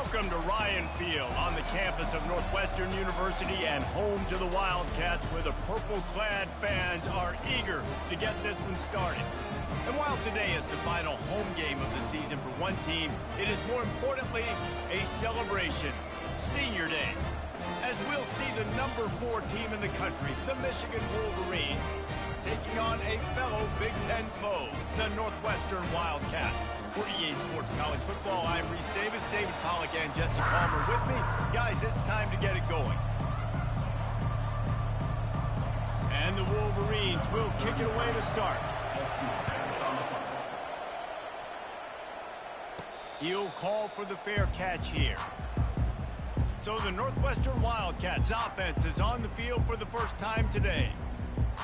Welcome to Ryan Field on the campus of Northwestern University and home to the Wildcats, where the purple-clad fans are eager to get this one started. And while today is the final home game of the season for one team, it is more importantly a celebration, Senior Day, as we'll see the number 4 team in the country, the Michigan Wolverines, taking on a fellow Big Ten foe, the Northwestern Wildcats. For EA Sports College Football, I'm Reese Davis, David Pollack, and Jesse Palmer with me. Guys, it's time to get it going. And the Wolverines will kick it away to start. He'll call for the fair catch here. So the Northwestern Wildcats offense is on the field for the first time today.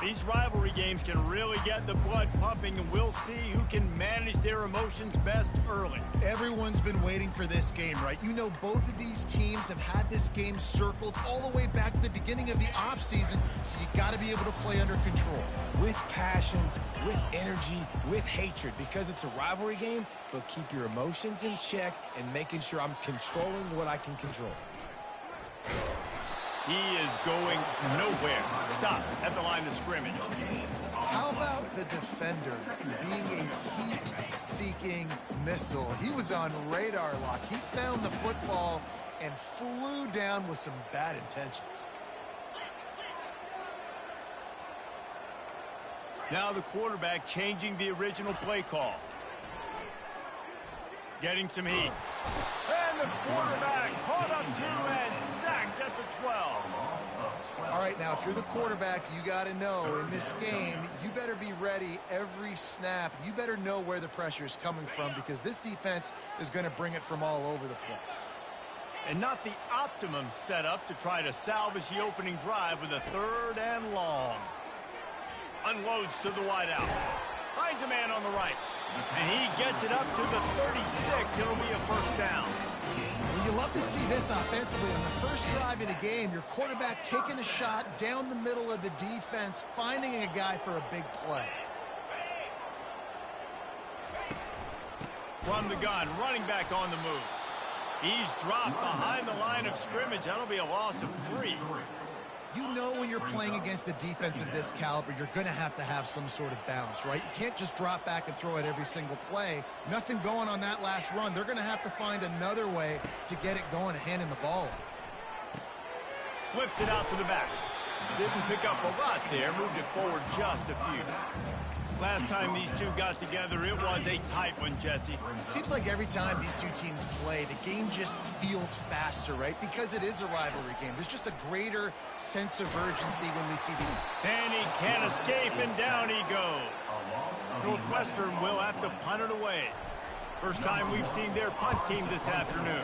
These rivalry games can really get the blood pumping, and we'll see who can manage their emotions best early. Everyone's been waiting for this game, right? You know, both of these teams have had this game circled all the way back to the beginning of the offseason, so you got to be able to play under control. With passion, with energy, with hatred, because it's a rivalry game, but keep your emotions in check and making sure I'm controlling what I can control. He is going nowhere. Stop at the line of scrimmage. How about the defender being a heat-seeking missile? He was on radar lock. He found the football and flew down with some bad intentions. Now the quarterback changing the original play call. Getting some heat. And the quarterback caught up to and sacked at the 12. All right, now, if you're the quarterback, you got to know in this game, you better be ready every snap. You better know where the pressure is coming from, because this defense is going to bring it from all over the place. And not the optimum setup to try to salvage the opening drive with a 3rd and long. Unloads to the wideout. Finds a man on the right. And he gets it up to the 36. It'll be a first down. Well, you love to see this offensively. On the first drive of the game, your quarterback taking a shot down the middle of the defense, finding a guy for a big play. From the gun, running back on the move. He's dropped behind the line of scrimmage. That'll be a loss of 3. You know when you're playing against a defense of this caliber, you're going to have some sort of balance, right? You can't just drop back and throw it every single play. Nothing going on that last run. They're going to have to find another way to get it going and handing the ball off. Flips it out to the back. Didn't pick up a lot there. Moved it forward just a few. Last time these two got together, it was a tight one, Jesse. It seems like every time these two teams play, the game just feels faster, right? Because it is a rivalry game. There's just a greater sense of urgency when we see these. And he can't escape, and down he goes. Northwestern will have to punt it away. First time we've seen their punt team this afternoon.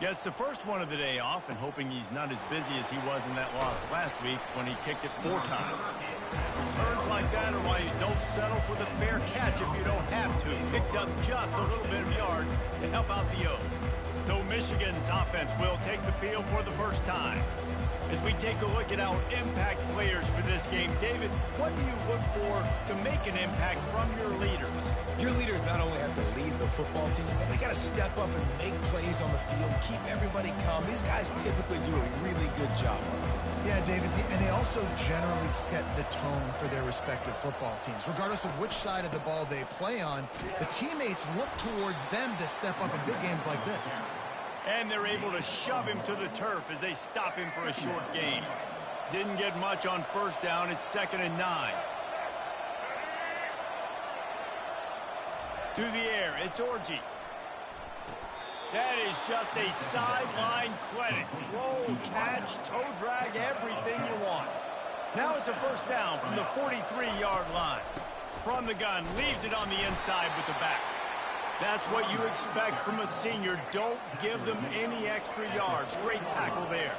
Gets the first one of the day off, and hoping he's not as busy as he was in that loss last week when he kicked it 4 times. Turns like that are why you don't settle for the fair catch if you don't have to. Picks up just a little bit of yards to help out the Oaks. So Michigan's offense will take the field for the first time. As we take a look at our impact players for this game, David, what do you look for to make an impact from your leaders? Your leaders not only have to lead the football team, but they got to step up and make plays on the field, keep everybody calm. These guys typically do a really good job of it. Yeah, David, and they also generally set the tone for their respective football teams. Regardless of which side of the ball they play on, the teammates look towards them to step up in big games like this. And they're able to shove him to the turf as they stop him for a short gain. Didn't get much on first down. It's 2nd and 9. To the air, it's Orji. That is just a sideline credit. Roll, catch, toe drag, everything you want. Now it's a first down from the 43-yard line. From the gun, leaves it on the inside with the back. That's what you expect from a senior. Don't give them any extra yards. Great tackle there.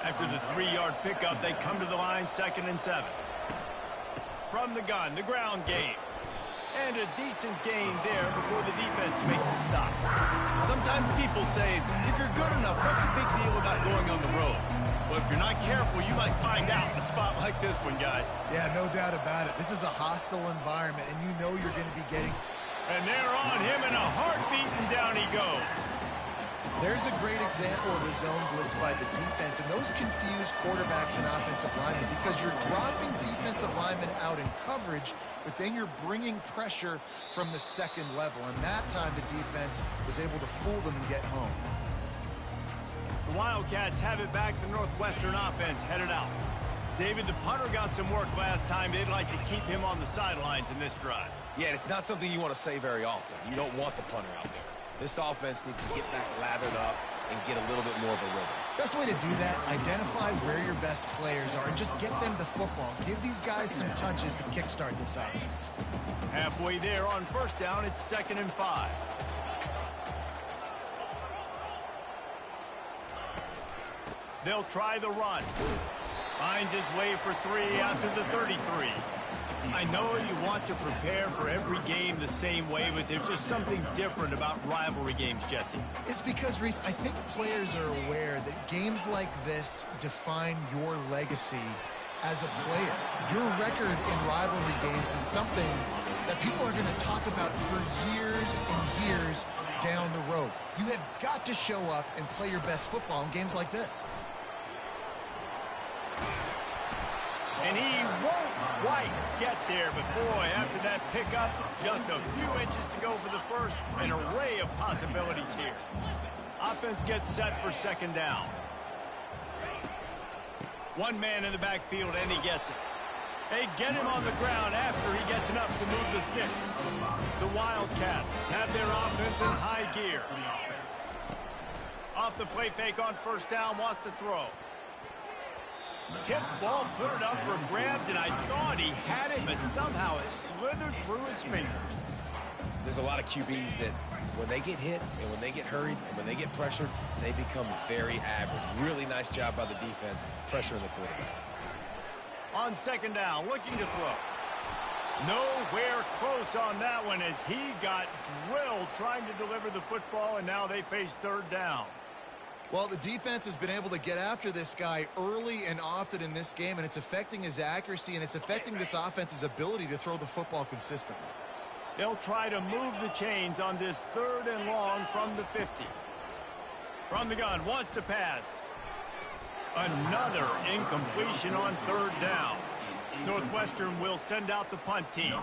After the 3-yard pickup, they come to the line, 2nd and 7. From the gun, the ground game. And a decent gain there before the defense makes a stop. Sometimes people say, if you're good enough, what's the big deal about going on the road? Well, if you're not careful, you might find out in a spot like this one, guys. Yeah, no doubt about it. This is a hostile environment, and you know you're going to be getting... And they're on him in a heartbeat, and down he goes. There's a great example of a zone blitz by the defense, and those confuse quarterbacks and offensive linemen because you're dropping defensive linemen out in coverage, but then you're bringing pressure from the second level, and that time the defense was able to fool them and get home. The Wildcats have it back. The Northwestern offense headed out. David, the punter got some work last time. They'd like to keep him on the sidelines in this drive. Yeah, it's not something you want to say very often. You don't want the punter out there. This offense needs to get back lathered up and get a little bit more of a rhythm. Best way to do that, identify where your best players are and just get them the football. Give these guys some touches to kickstart this offense. Halfway there on first down, it's 2nd and 5. They'll try the run. Finds his way for 3 out to the 33. I know you want to prepare for every game the same way, but there's just something different about rivalry games, Jesse. It's because, Reese, I think players are aware that games like this define your legacy as a player. Your record in rivalry games is something that people are going to talk about for years and years down the road. You have got to show up and play your best football in games like this. And he won't quite get there, but boy, after that pickup, just a few inches to go for the first. An array of possibilities here. Offense gets set for 2nd down. One man in the backfield, and he gets it. They get him on the ground after he gets enough to move the sticks. The Wildcats have their offense in high gear. Off the play fake on first down, wants to throw. Tip ball, put it up for grabs, and I thought he had it, but somehow it slithered through his fingers. There's a lot of QBs that when they get hit and when they get hurried and when they get pressured, they become very average. Really nice job by the defense pressuring the quarterback. On 2nd down, looking to throw. Nowhere close on that one as he got drilled trying to deliver the football, and now they face 3rd down. Well, the defense has been able to get after this guy early and often in this game, and it's affecting his accuracy, and it's affecting this offense's ability to throw the football consistently. They'll try to move the chains on this 3rd and long from the 50. From the gun, wants to pass. Another incompletion on 3rd down. Northwestern will send out the punt team.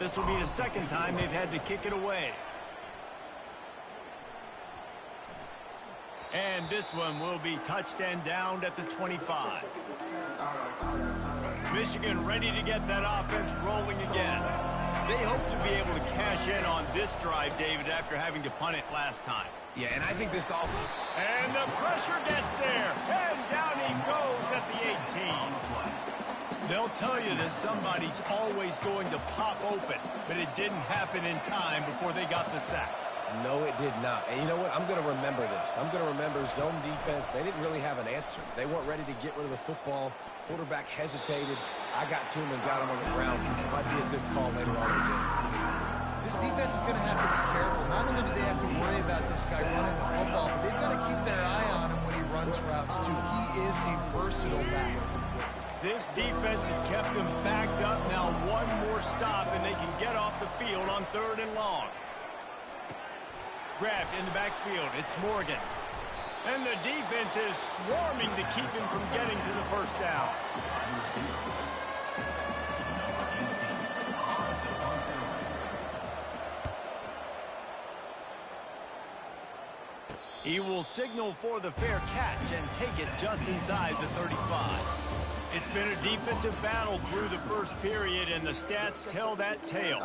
This will be the 2nd time they've had to kick it away. And this one will be touched and downed at the 25. Michigan ready to get that offense rolling again. They hope to be able to cash in on this drive, David, after having to punt it last time. Yeah, and I think this offense... And the pressure gets there. And down he goes at the 18. They'll tell you this, somebody's always going to pop open, but it didn't happen in time before they got the sack. No, it did not. And you know what? I'm going to remember this. I'm going to remember zone defense. They didn't really have an answer. They weren't ready to get rid of the football. Quarterback hesitated. I got to him and got him on the ground. Might be a good call later on in the game. This defense is going to have to be careful. Not only do they have to worry about this guy running the football, but they've got to keep their eye on him when he runs routes, too. He is a versatile back. This defense has kept them backed up. Now one more stop, and they can get off the field on 3rd and long. Grabbed in the backfield. It's Morgan. And the defense is swarming to keep him from getting to the first down. He will signal for the fair catch and take it just inside the 35. It's been a defensive battle through the first period, and the stats tell that tale.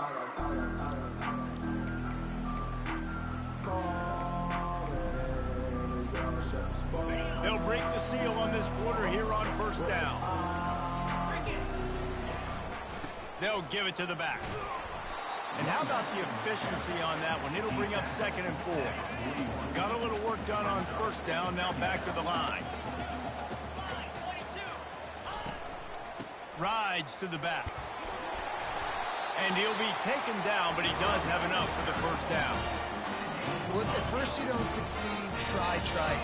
They'll break the seal on this quarter here on first down. They'll give it to the back. And how about the efficiency on that one? It'll bring up 2nd and 4. Got a little work done on first down, now back to the line. Rides to the back. And he'll be taken down, but he does have enough for the first down. Well, if at first you don't succeed, try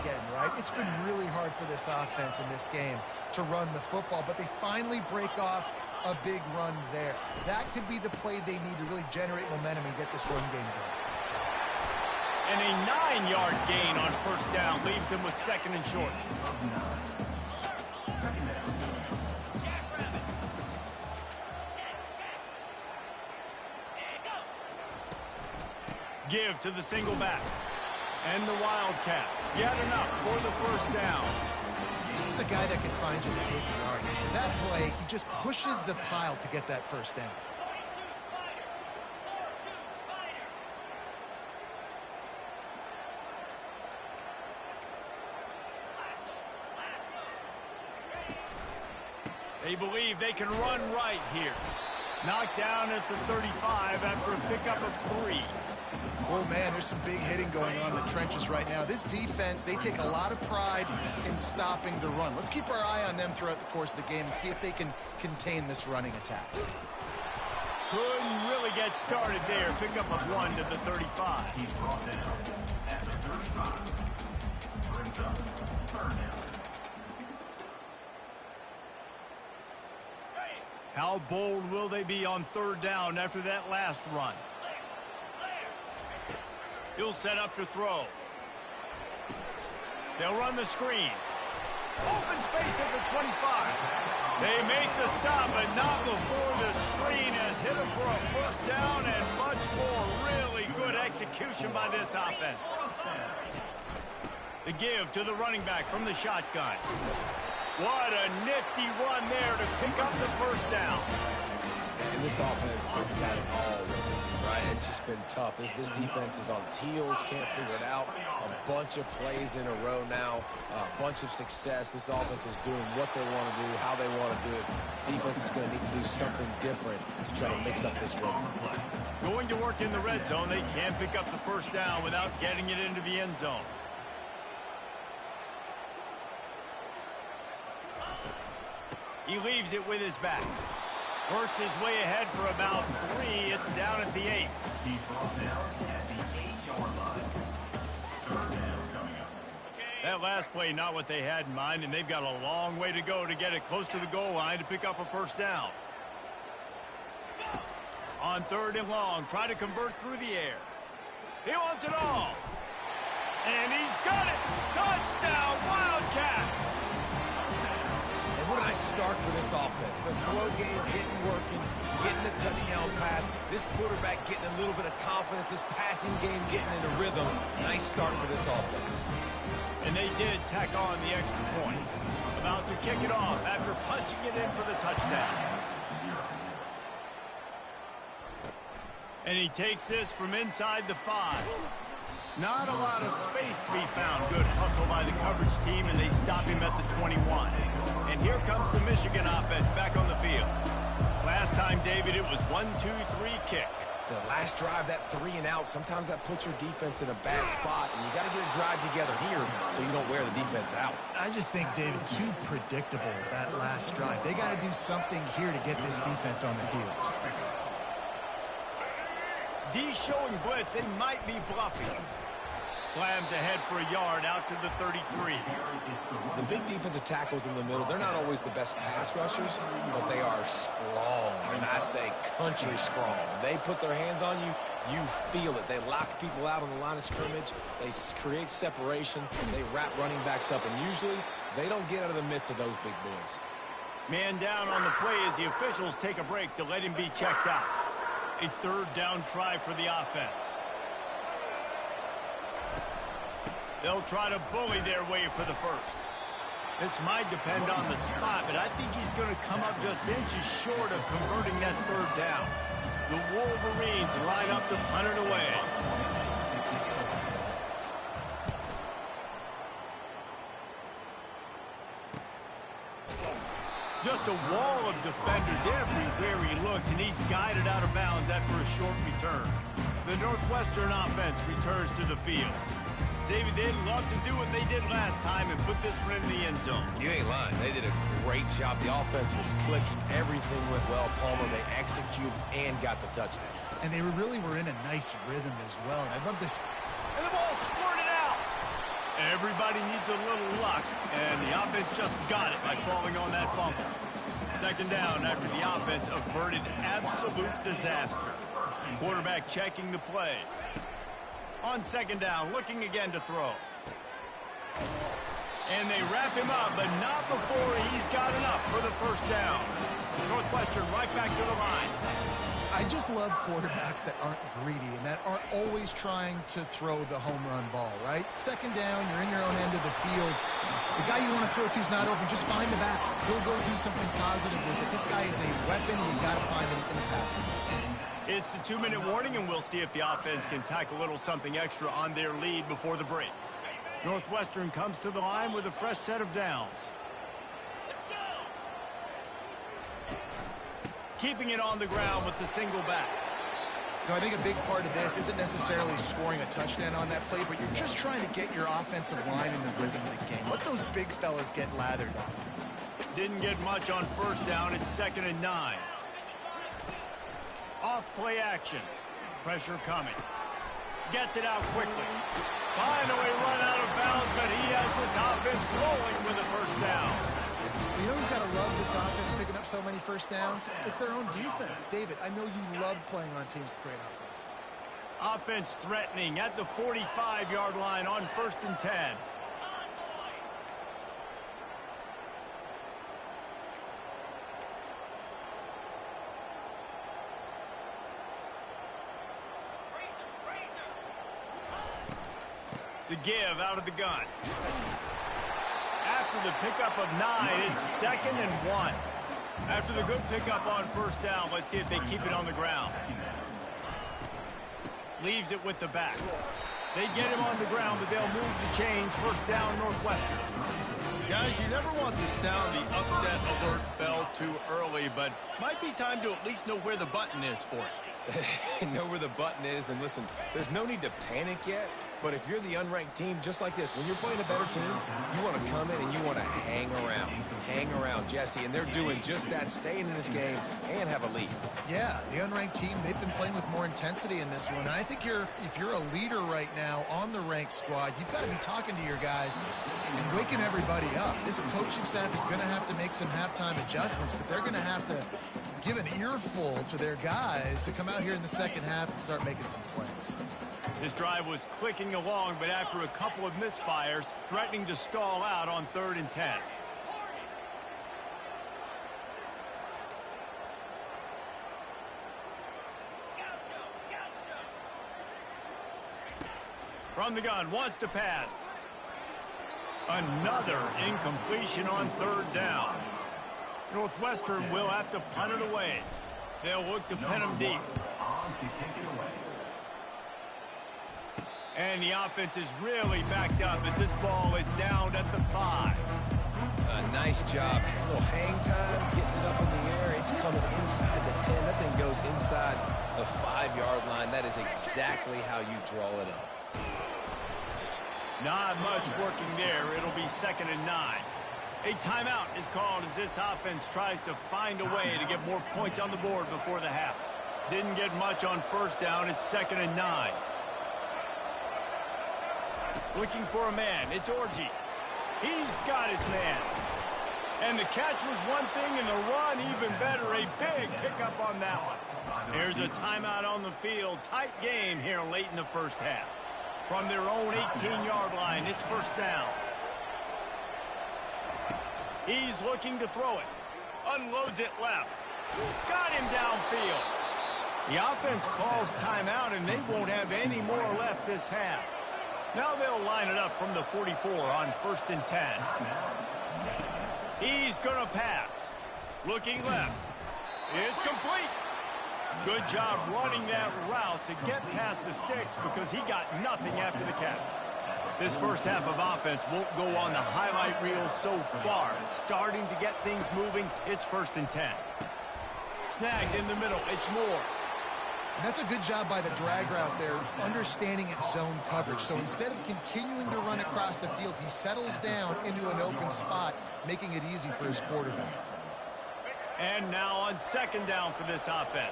again, right? It's been really hard for this offense in this game to run the football, but they finally break off a big run there. That could be the play they need to really generate momentum and get this run game going. And a 9-yard gain on first down leaves him with second and short. Give to the single back. And the Wildcats get enough for the first down. This is a guy that can find you the 8-yard. That play, he just pushes the pile to get that first down. They believe they can run right here. Knocked down at the 35 after a pickup of 3. Oh, man, there's some big hitting going on in the trenches right now. This defense, they take a lot of pride in stopping the run. Let's keep our eye on them throughout the course of the game and see if they can contain this running attack. Couldn't really get started there. Pickup of 1 to the 35. He's brought down at the 35. Brings up third down. How bold will they be on third down after that last run? He'll set up to throw. They'll run the screen. Open space at the 25. They make the stop, but not before the screen has hit him for a first down and much more. Really good execution by this offense. The give to the running back from the shotgun. What a nifty run there to pick up the first down. And this offense has got it all, right? It's just been tough. This defense is on its heels, can't figure it out. A bunch of plays in a row now, a bunch of success. This offense is doing what they want to do, how they want to do it. Defense is going to need to do something different to try to mix up this rhythm. Going to work in the red zone, they can't pick up the first down without getting it into the end zone. He leaves it with his back. Works his way ahead for about 3. It's down at the 8. He's brought down at the 8-yard line. Third down coming up. That last play, not what they had in mind, and they've got a long way to go to get it close to the goal line to pick up a first down. On third and long, try to convert through the air. He wants it all. And he's got it. Touchdown, Wildcats. What a nice start for this offense. The throw game getting working, getting the touchdown pass. This quarterback getting a little bit of confidence. This passing game getting into rhythm. Nice start for this offense. And they did tack on the extra point. About to kick it off after punching it in for the touchdown. And he takes this from inside the 5. Not a lot of space to be found. Good hustle by the coverage team, and they stop him at the 21. And here comes the Michigan offense back on the field. Last time, David, it was 1-2-3 kick. The last drive, that 3 and out, sometimes that puts your defense in a bad spot, and you got to get a drive together here so you don't wear the defense out. I just think, David, too predictable, that last drive. They got to do something here to get this defense on their heels. D showing blitz, they might be bluffing. Slams ahead for a yard out to the 33. The big defensive tackles in the middle, they're not always the best pass rushers, but they are strong, and I say country strong. When they put their hands on you, you feel it. They lock people out on the line of scrimmage. They create separation. They wrap running backs up, and usually they don't get out of the midst of those big boys. Man down on the play as the officials take a break to let him be checked out. A third down try for the offense. They'll try to bully their way for the first. This might depend on the spot, but I think he's going to come up just inches short of converting that third down. The Wolverines line up to punt it away. Just a wall of defenders everywhere he looked, and he's guided out of bounds after a short return. The Northwestern offense returns to the field. David, they'd love to do what they did last time and put this one in the end zone. You ain't lying. They did a great job. The offense was clicking. Everything went well. Palmer, they executed and got the touchdown. And they really were in a nice rhythm as well. And I love this. And the ball squirted out. Everybody needs a little luck, and the offense just got it by falling on that fumble. Second down after the offense averted absolute disaster. Quarterback checking the play. On second down, looking again to throw. And they wrap him up, but not before he's got enough for the first down. Northwestern right back to the line. I just love quarterbacks that aren't greedy and that aren't always trying to throw the home run ball, right? Second down, you're in your own end of the field. The guy you want to throw to is not open. Just find the back. He'll go do something positive with it. This guy is a weapon. You've got to find him in the passing game. It's the 2-minute warning, and we'll see if the offense can tack a little something extra on their lead before the break. Northwestern comes to the line with a fresh set of downs. Keeping it on the ground with the single back. You know, I think a big part of this isn't necessarily scoring a touchdown on that play, but you're just trying to get your offensive line in the rhythm of the game. Let those big fellas get lathered on. Didn't get much on first down. It's 2nd and 9. Off play action. Pressure coming. Gets it out quickly. Finally run out of bounds, but he has this offense rolling with a first down. You know who's got to love this offense picking up so many first downs? It's their own defense. David, I know you love playing on teams with great offenses. Offense threatening at the 45-yard line on 1st and 10. The give out of the gun. After the pickup of 9, it's 2nd and 1. After the good pickup on first down, let's see if they keep it on the ground. Leaves it with the back. They get him on the ground, but they'll move the chains. First down, Northwestern. Guys, you never want to sound the upset alert bell too early, but might be time to at least know where the button is for it. Know where the button is, and listen, there's no need to panic yet. But if you're the unranked team, just like this, when you're playing a better team, you want to come in and you want to hang around. Hang around, Jesse. And they're doing just that, staying in this game and have a lead. Yeah, the unranked team, they've been playing with more intensity in this one. And I think if you're a leader right now on the ranked squad, you've got to be talking to your guys and waking everybody up. This coaching staff is going to have to make some halftime adjustments, but they're going to have to give an earful to their guys to come out here in the second half and start making some plays. This drive was clicking along, but after a couple of misfires, threatening to stall out on 3rd and 10. From the gun, wants to pass. Another incompletion on 3rd down. Northwestern will have to punt it away. They'll look to pin them deep. And the offense is really backed up as this ball is down at the 5. Nice job. A little hang time, getting it up in the air. It's coming inside the 10. That thing goes inside the 5-yard line. That is exactly how you draw it up. Not much working there. It'll be 2nd and 9. A timeout is called as this offense tries to find a way to get more points on the board before the half. Didn't get much on first down. It's 2nd and 9. Looking for a man. It's Orji. He's got his man. And the catch was one thing, and the run even better. A big pickup on that one. Here's a timeout on the field. Tight game here late in the first half. From their own 18-yard line, it's first down. He's looking to throw it. Unloads it left. Got him downfield. The offense calls timeout, and they won't have any more left this half. Now they'll line it up from the 44 on 1st and 10. He's going to pass. Looking left. It's complete. Good job running that route to get past the sticks because he got nothing after the catch. This first half of offense won't go on the highlight reel so far. It's starting to get things moving. It's 1st and 10. Snagged in the middle. It's Moore. And that's a good job by the drag route there, understanding its zone coverage. So instead of continuing to run across the field, he settles down into an open spot, making it easy for his quarterback. And now on 2nd down for this offense.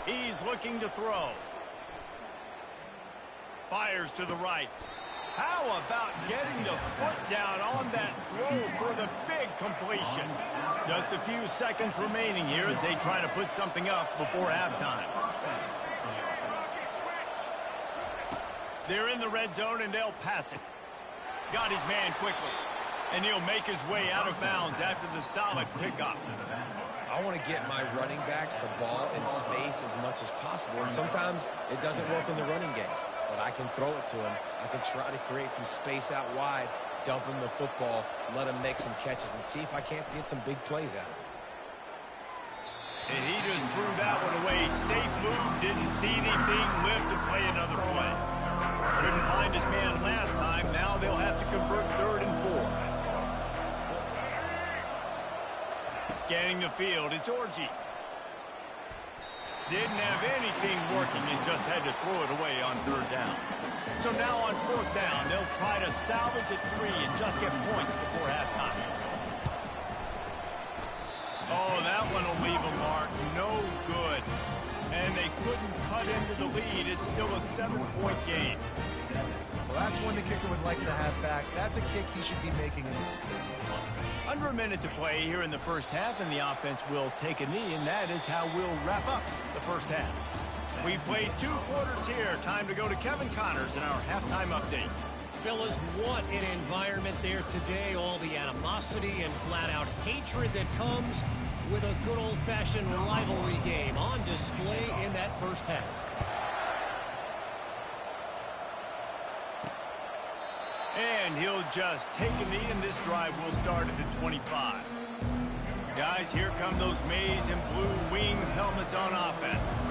He's looking to throw. Fires to the right. How about getting the foot down on that throw for the big completion? Just a few seconds remaining here as they try to put something up before halftime. They're in the red zone, and they'll pass it. Got his man quickly. And he'll make his way out of bounds after the solid pickup. I want to get my running backs the ball in space as much as possible. And sometimes it doesn't work in the running game. But I can throw it to him. I can try to create some space out wide, dump him the football, let him make some catches, and see if I can't get some big plays out of it. And he just threw that one away. Safe move, didn't see anything, lived to play another play. Couldn't find his man last time. Now they'll have to convert 3rd and 4. Scanning the field, it's Orji. Didn't have anything working and just had to throw it away on 3rd down. So now on 4th down, they'll try to salvage at 3 and just get points before halftime. Oh, that one will leave a mark. No good. And they couldn't cut into the lead. It's still a 7-point game. Well, that's one the kicker would like to have back. That's a kick he should be making in his stadium. Under a minute to play here in the first half, and the offense will take a knee, and that is how we'll wrap up the first half. We've played 2 quarters here. Time to go to Kevin Connors in our halftime update. Fellas, what an environment there today. All the animosity and flat-out hatred that comes with a good old-fashioned rivalry game on display in that first half. And he'll just take a knee, and this drive will start at the 25. Guys, here come those maize and blue winged helmets on offense.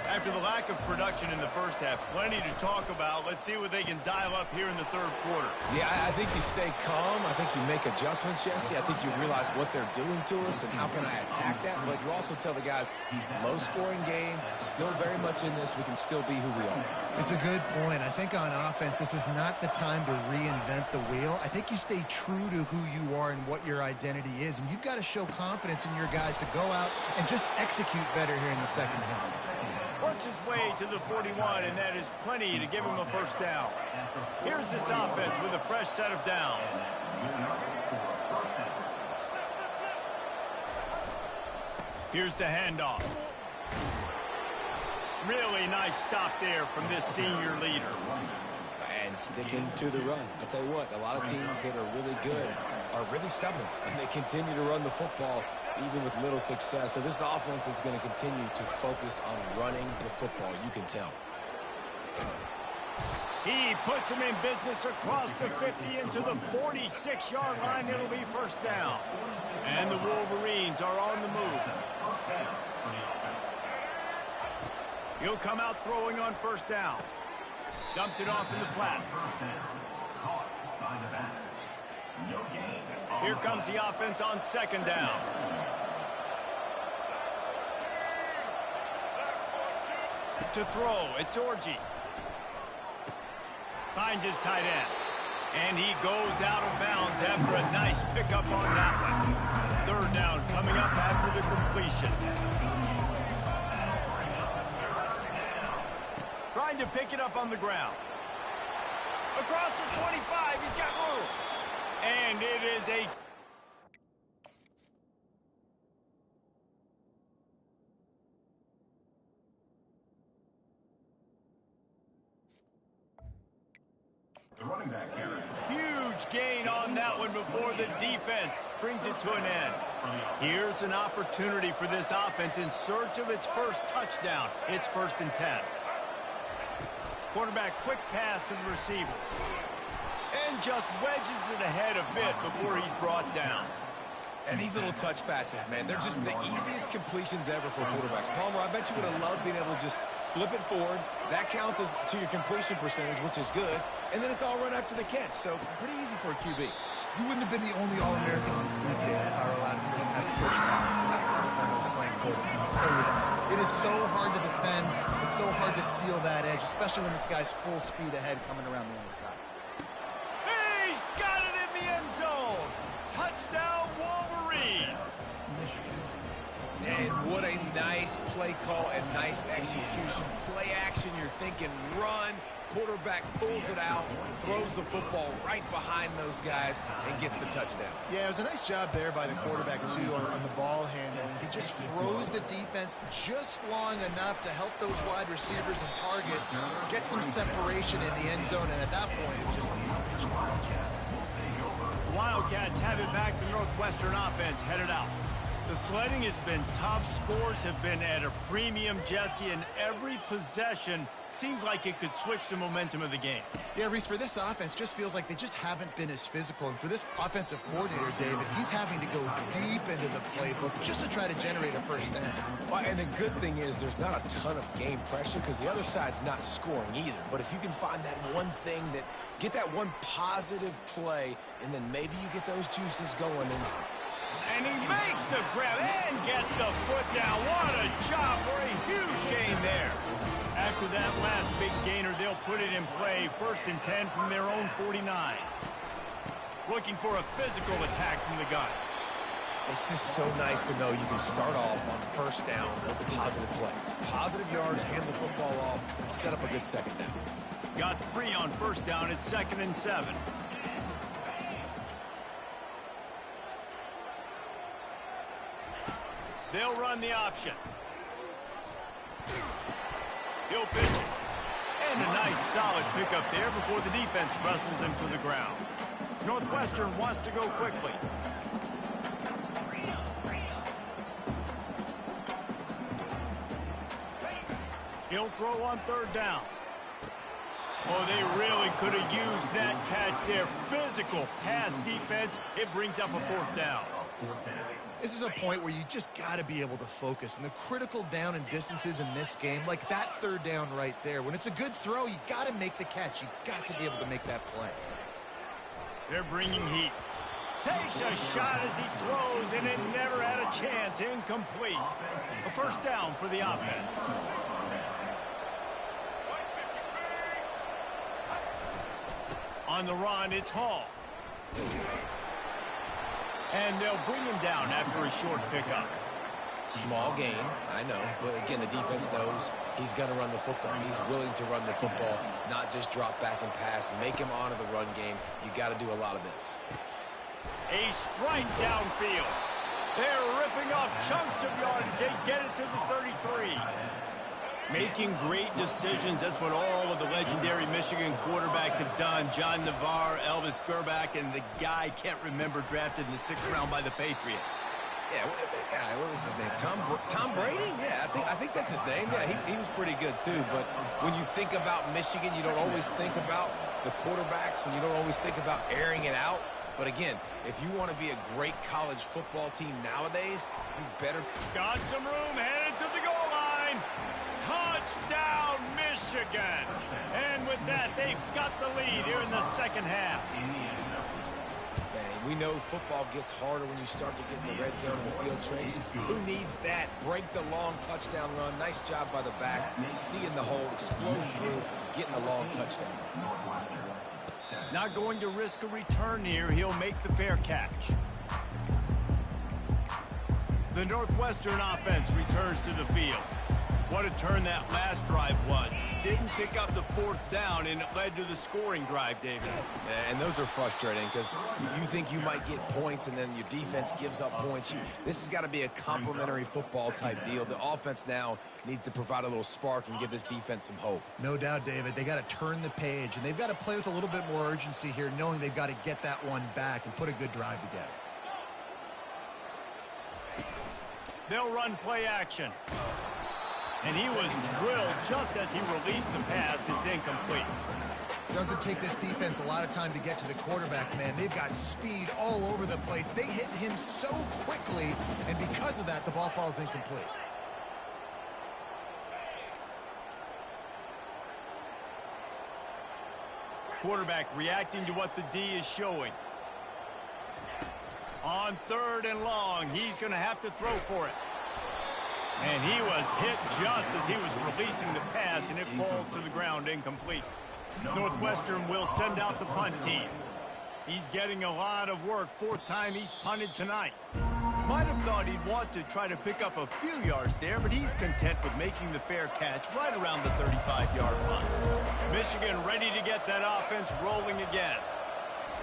After the lack of production in the first half, plenty to talk about. Let's see what they can dial up here in the 3rd quarter. Yeah, I think you stay calm. I think you make adjustments, Jesse. I think you realize what they're doing to us and how can I attack that. But you also tell the guys, low-scoring game, still very much in this. We can still be who we are. It's a good point. I think on offense, this is not the time to reinvent the wheel. I think you stay true to who you are and what your identity is. And you've got to show confidence in your guys to go out and just execute better here in the second half. Works his way to the 41, and that is plenty to give him a first down. Here's this offense with a fresh set of downs. Here's the handoff. Really nice stop there from this senior leader. And sticking to the run. I'll tell you what, a lot of teams that are really good are really stubborn, and they continue to run the football even with little success. So this offense is going to continue to focus on running the football. You can tell. He puts him in business across the 50 into the 46-yard line. It'll be first down. And the Wolverines are on the move. He'll come out throwing on first down. Dumps it off in the flats. Here comes the offense on 2nd down. To throw, it's Orji. Finds his tight end. And he goes out of bounds after a nice pickup on that one. 3rd down coming up after the completion. Trying to pick it up on the ground. Across the 25, he's got room. And it is a... Huge gain on that one before the defense brings it to an end. Here's an opportunity for this offense in search of its first touchdown. It's 1st and 10. Quarterback quick pass to the receiver. And just wedges it ahead a bit before he's brought down. And these little touch passes, man, they're just the easiest completions ever for quarterbacks. Palmer, I bet you would have loved being able to just flip it forward. That counts as to your completion percentage, which is good. And then it's all run after the catch. So pretty easy for a QB. You wouldn't have been the only All-American on this booth, David, if I were allowed to really have push passes when I was playing quarterback. I'll tell you that. It is so hard to defend. It's so hard to seal that edge, especially when this guy's full speed ahead coming around the outside. He's got it in the end zone. Touchdown, Wolverines. And what a nice play play call and nice execution. Play action, you're thinking run. Quarterback pulls it out, throws the football right behind those guys, and gets the touchdown. Yeah, it was a nice job there by the quarterback, too, on the ball handling. He just froze the defense just long enough to help those wide receivers and targets get some separation in the end zone, and at that point, it was just an easy finish. The Wildcats have it back. The Northwestern offense headed out. The sledding has been tough. Scores have been at a premium, Jesse, and every possession seems like it could switch the momentum of the game. Yeah, Reese, for this offense, just feels like they just haven't been as physical. And for this offensive coordinator, David, he's having to go deep into the playbook just to try to generate a first down. Well, and the good thing is there's not a ton of game pressure because the other side's not scoring either. But if you can find that one thing, get that one positive play, and then maybe you get those juices going. And he makes the grab and gets the foot down. What a job for a huge gain there. After that last big gainer, they'll put it in play. 1st and 10 from their own 49. Looking for a physical attack from the gun. It's just so nice to know you can start off on 1st down with positive plays. Positive yards, hand the football off, set up a good 2nd down. Got 3 on 1st down at 2nd and 7. They'll run the option. He'll pitch it. And a nice solid pickup there before the defense wrestles him to the ground. Northwestern wants to go quickly. He'll throw on 3rd down. Oh, they really could have used that catch there. Physical pass defense. It brings up a 4th down. This is a point where you just got to be able to focus. And the critical down and distances in this game, like that 3rd down right there, when it's a good throw, you got to make the catch. You got to be able to make that play. They're bringing heat. Takes a shot as he throws, and it never had a chance. Incomplete. A 1st down for the offense. On the run, it's Hall. And they'll bring him down after a short pickup. Small gain, I know. But again, the defense knows he's going to run the football. He's willing to run the football, not just drop back and pass. Make him honor the run game. You got to do a lot of this. A strike downfield. They're ripping off chunks of yardage. They get it to the 33. Making great decisions. That's what all of the legendary Michigan quarterbacks have done. John Navarre, Elvis Gerbach, and the guy can't remember drafted in the 6th round by the Patriots. Yeah, what was his name? Tom Brady? Yeah, I think that's his name. Yeah, he was pretty good too. But when you think about Michigan, you don't always think about the quarterbacks, and you don't always think about airing it out. But again, if you want to be a great college football team nowadays, you better... Got some room, headed to the goal line. Touchdown, Michigan. And with that, they've got the lead here in the 2nd half. Man, we know football gets harder when you start to get in the red zone of the field tricks. Who needs that? Break the long touchdown run. Nice job by the back. Seeing the hole, exploding through, getting a long touchdown. Not going to risk a return here. He'll make the fair catch. The Northwestern offense returns to the field. What a turn that last drive was. Didn't pick up the 4th down, and it led to the scoring drive, David. And those are frustrating because you think you might get points, and then your defense gives up points. This has got to be a complementary football type deal. The offense now needs to provide a little spark and give this defense some hope. No doubt, David. They got to turn the page, and they've got to play with a little bit more urgency here, knowing they've got to get that one back and put a good drive together. They'll run play action. And he was drilled just as he released the pass. It's incomplete. Doesn't take this defense a lot of time to get to the quarterback, man. They've got speed all over the place. They hit him so quickly, and because of that, the ball falls incomplete. Quarterback reacting to what the D is showing. On 3rd and long, he's going to have to throw for it. And he was hit just as he was releasing the pass, and it falls to the ground incomplete. Northwestern will send out the punt team. He's getting a lot of work. 4th time he's punted tonight. Might have thought he'd want to try to pick up a few yards there, but he's content with making the fair catch right around the 35-yard line. Michigan ready to get that offense rolling again.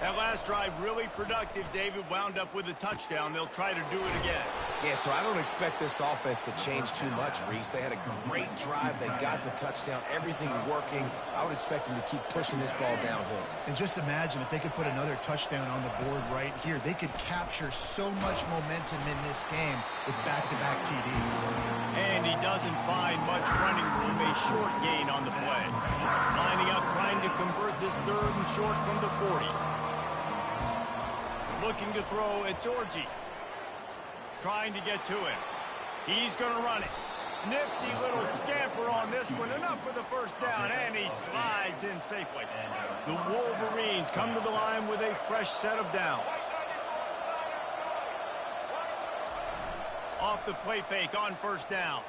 That last drive really productive. David wound up with a touchdown. They'll try to do it again. Yeah, so I don't expect this offense to change too much, Reese. They had a great drive. They got the touchdown. Everything working. I would expect them to keep pushing this ball downhill. And just imagine if they could put another touchdown on the board right here. They could capture so much momentum in this game with back-to-back TDs. And he doesn't find much running room. A short gain on the play. Lining up, trying to convert this 3rd and short from the 40. Looking to throw, it's Orji. Trying to get to him. He's going to run it. Nifty little scamper on this one. Enough for the first down, and he slides in safely. The Wolverines come to the line with a fresh set of downs. Off the play fake on first down.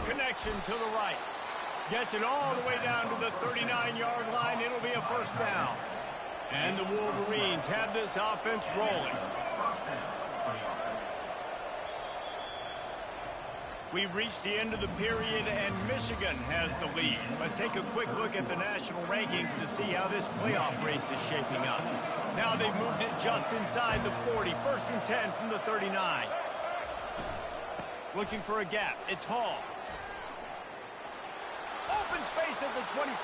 Connection to the right. Gets it all the way down to the 39-yard line. It'll be a first down. And the Wolverines have this offense rolling. We've reached the end of the period, and Michigan has the lead. Let's take a quick look at the national rankings to see how this playoff race is shaping up. Now they've moved it just inside the 40. 1st and 10 from the 39. Looking for a gap. It's Hall. Open space at the 25.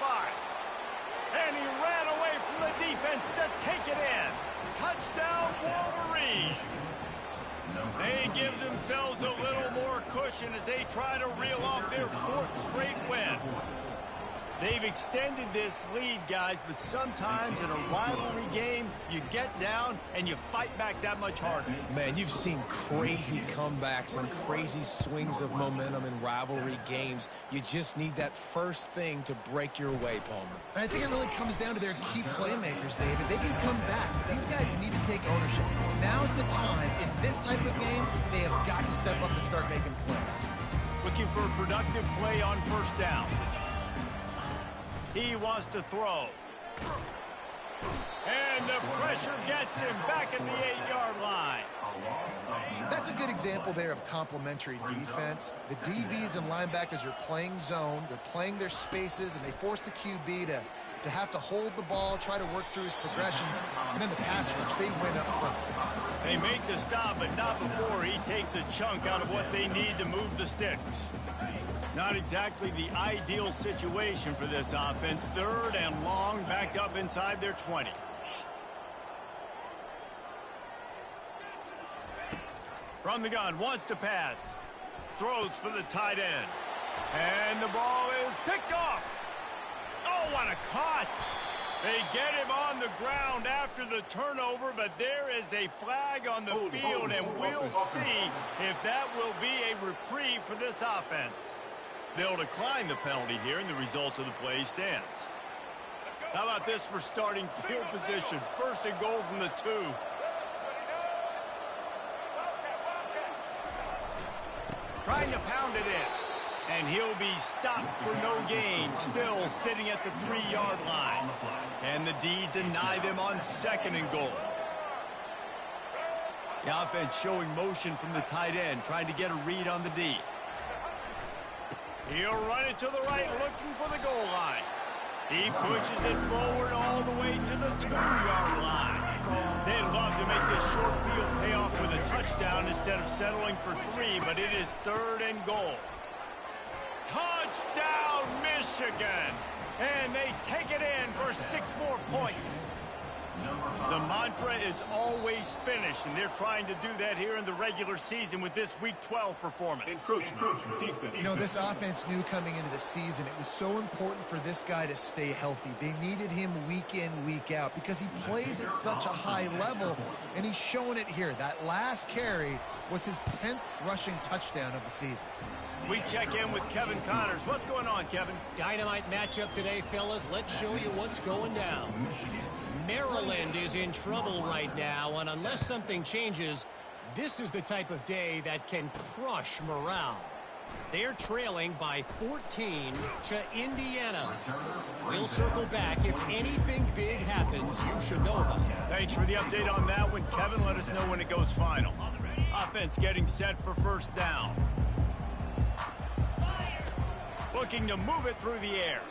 And he ran away from the defense to take it in. Touchdown, Wolverines. They give themselves a little more cushion as they try to reel off their 4th straight win. They've extended this lead, guys, but sometimes in a rivalry game, you get down and you fight back that much harder. Man, you've seen crazy comebacks and crazy swings of momentum in rivalry games. You just need that first thing to break your way, Palmer. And I think it really comes down to their key playmakers, David. They can come back. These guys need to take ownership. Now's the time. In this type of game, they have got to step up and start making plays. Looking for a productive play on first down. He wants to throw. And the pressure gets him back at the 8-yard line. That's a good example there of complementary defense. The DBs and linebackers are playing zone. They're playing their spaces, and they force the QB to have to hold the ball, try to work through his progressions, and then the pass rush, they win up front. They make the stop, but not before he takes a chunk out of what they need to move the sticks. Not exactly the ideal situation for this offense. 3rd and long, backed up inside their 20. From the gun, wants to pass. Throws for the tight end. And the ball is picked off. Oh, what a caught. They get him on the ground after the turnover, but there is a flag on the field, and we'll see if that will be a reprieve for this offense. They'll decline the penalty here, and the result of the play stands. How about this for starting field position? 1st and goal from the 2. Trying to pound it in. And he'll be stopped for no gain. Still sitting at the 3-yard line. And the D deny them on 2nd and goal. The offense showing motion from the tight end, trying to get a read on the D. He'll run it to the right, looking for the goal line. He pushes it forward all the way to the 2-yard line. They'd love to make this short field pay off with a touchdown instead of settling for 3, but it is 3rd and goal. Touchdown, Michigan! And they take it in for 6 more points. The mantra is always finish, and they're trying to do that here in the regular season with this Week 12 performance. Defense. You know, this offense knew coming into the season it was so important for this guy to stay healthy. They needed him week in, week out because he plays at such a high level, and he's showing it here. That last carry was his 10th rushing touchdown of the season. We check in with Kevin Connors. What's going on, Kevin? Dynamite matchup today, fellas. Let's show you what's going down. Maryland is in trouble right now, and unless something changes, this is the type of day that can crush morale. They're trailing by 14 to Indiana. We'll circle back. If anything big happens, you should know about it. Thanks for the update on that one, Kevin. Let us know when it goes final. Offense getting set for first down. Looking to move it through the air.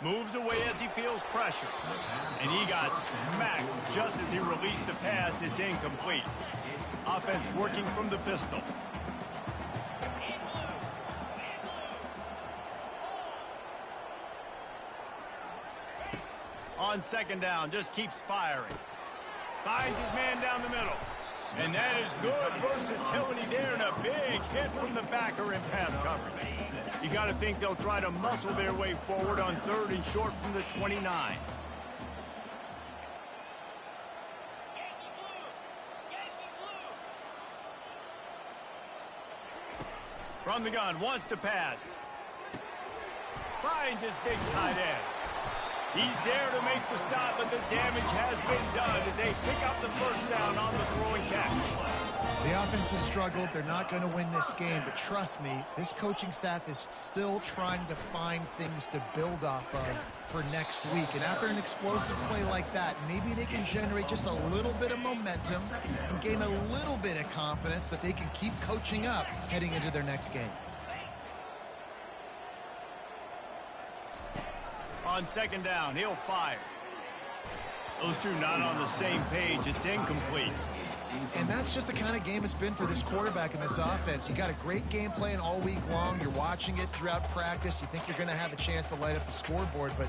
Moves away as he feels pressure. And he got smacked just as he released the pass. It's incomplete. Offense working from the pistol. On second down, just keeps firing. Finds his man down the middle. And that is good versatility there, and a big hit from the backer in pass coverage. You got to think they'll try to muscle their way forward on 3rd and short from the 29. From the gun, wants to pass. Finds his big tight end. He's there to make the stop, but the damage has been done as they pick up the first down on the throw and catch. The offense has struggled. They're not going to win this game, but trust me, this coaching staff is still trying to find things to build off of for next week. And after an explosive play like that, maybe they can generate just a little bit of momentum and gain a little bit of confidence that they can keep coaching up heading into their next game. On second down, he'll fire. Those two not on the same page. It's incomplete. And that's just the kind of game it's been for this quarterback in this offense. You got a great game plan all week long. You're watching it throughout practice. You think you're going to have a chance to light up the scoreboard, but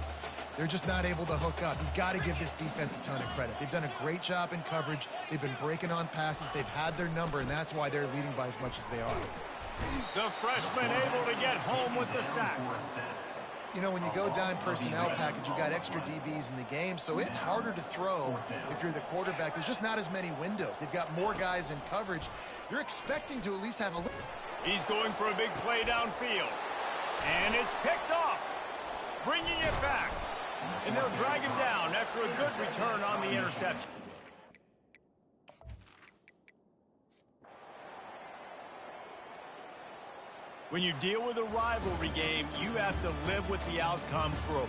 they're just not able to hook up. You've got to give this defense a ton of credit. They've done a great job in coverage. They've been breaking on passes. They've had their number, and that's why they're leading by as much as they are. The freshman able to get home with the sack. You know, when you go dime personnel package, you've got extra DBs in the game, so it's harder to throw if you're the quarterback. There's just not as many windows. They've got more guys in coverage. You're expecting to at least have a look. He's going for a big play downfield. And it's picked off. Bringing it back. And they'll drag him down after a good return on the interception. When you deal with a rivalry game, you have to live with the outcome for a